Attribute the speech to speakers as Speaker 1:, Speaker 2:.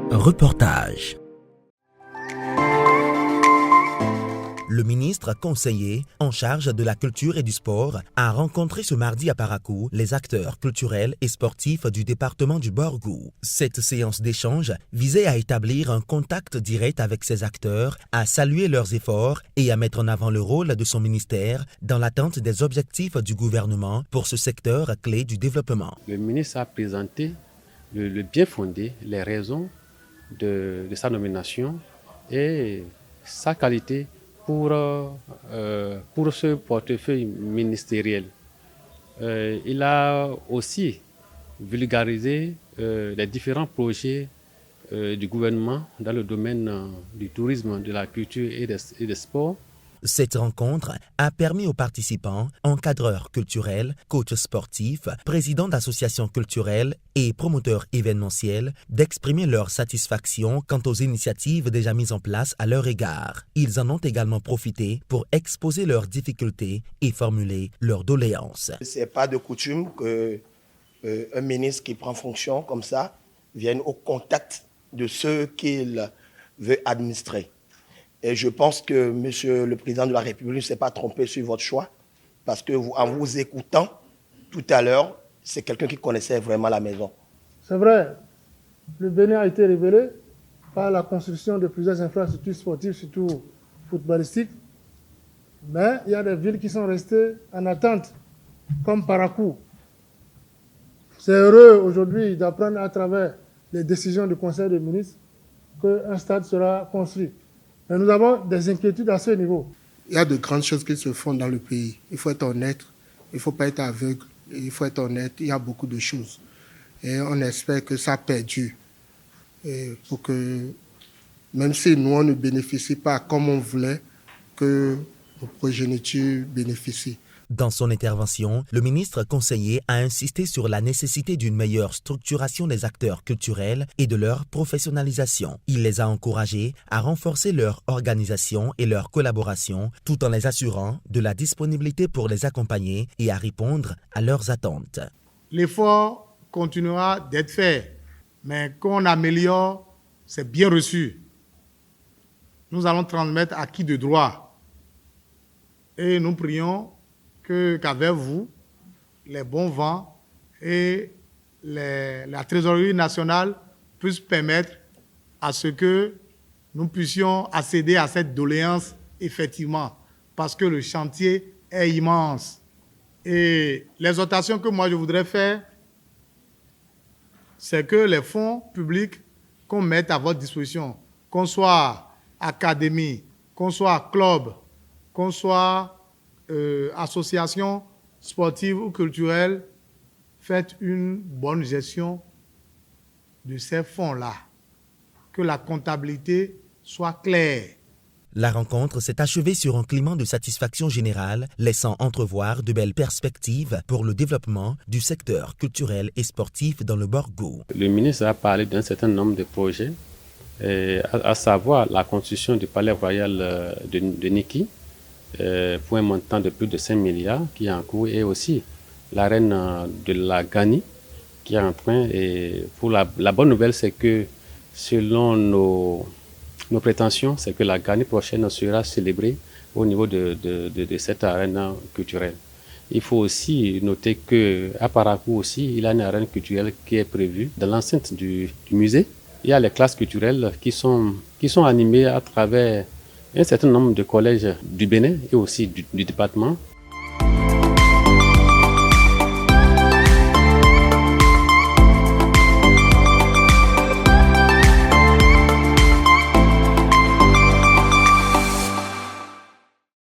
Speaker 1: Reportage. Le ministre conseiller en charge de la culture et du sport a rencontré ce mardi à Parakou les acteurs culturels et sportifs du département du Borgou. Cette séance d'échange visait à établir un contact direct avec ces acteurs, à saluer leurs efforts et à mettre en avant le rôle de son ministère dans l'atteinte des objectifs du gouvernement pour ce secteur clé du développement.
Speaker 2: Le ministre a présenté le bien fondé, les raisons de sa nomination et sa qualité pour ce portefeuille ministériel. Il a aussi vulgarisé les différents projets du gouvernement dans le domaine du tourisme, de la culture et des sports.
Speaker 1: Cette rencontre a permis aux participants, encadreurs culturels, coachs sportifs, présidents d'associations culturelles et promoteurs événementiels d'exprimer leur satisfaction quant aux initiatives déjà mises en place à leur égard. Ils en ont également profité pour exposer leurs difficultés et formuler leurs doléances.
Speaker 3: Ce n'est pas de coutume qu'un ministre qui prend fonction comme ça vienne au contact de ceux qu'il veut administrer. Et je pense que Monsieur le Président de la République ne s'est pas trompé sur votre choix, parce que en vous écoutant tout à l'heure, c'est quelqu'un qui connaissait vraiment la maison.
Speaker 4: C'est vrai, le Bénin a été révélé par la construction de plusieurs infrastructures sportives, surtout footballistiques, mais il y a des villes qui sont restées en attente, comme Parakou. C'est heureux aujourd'hui d'apprendre à travers les décisions du Conseil des ministres qu'un stade sera construit. Mais nous avons des inquiétudes à ce niveau.
Speaker 5: Il y a de grandes choses qui se font dans le pays. Il faut être honnête, il ne faut pas être aveugle, il faut être honnête, il y a beaucoup de choses. Et on espère que ça perdure. Et pour que, même si nous, on ne bénéficie pas comme on voulait, que nos progénitures bénéficient.
Speaker 1: Dans son intervention, le ministre conseiller a insisté sur la nécessité d'une meilleure structuration des acteurs culturels et de leur professionnalisation. Il les a encouragés à renforcer leur organisation et leur collaboration tout en les assurant de la disponibilité pour les accompagner et à répondre à leurs attentes.
Speaker 4: L'effort continuera d'être fait, mais qu'on améliore, c'est bien reçu. Nous allons transmettre à qui de droit. Et nous prions qu'avec vous, les bons vents et la trésorerie nationale puissent permettre à ce que nous puissions accéder à cette doléance effectivement, parce que le chantier est immense. Et l'exhortation que moi je voudrais faire, c'est que les fonds publics qu'on mette à votre disposition, qu'on soit académie, qu'on soit club, qu'on soit association sportive ou culturelle, faites une bonne gestion de ces fonds-là, que la comptabilité soit claire.
Speaker 1: La rencontre s'est achevée sur un climat de satisfaction générale, laissant entrevoir de belles perspectives pour le développement du secteur culturel et sportif dans le Borgou.
Speaker 2: Le ministre a parlé d'un certain nombre de projets, à savoir la construction du palais royal de Niki, pour un montant de plus de 5 milliards qui est en cours, et aussi l'arène de la Gani qui est en train. Et pour la bonne nouvelle, c'est que selon nos prétentions, c'est que la Gani prochaine sera célébrée au niveau de cette arène culturelle. Il faut aussi noter qu'à Parakou aussi, il y a une arène culturelle qui est prévue dans l'enceinte du musée. Il y a les classes culturelles qui sont animées à travers un certain nombre de collèges du Bénin et aussi du département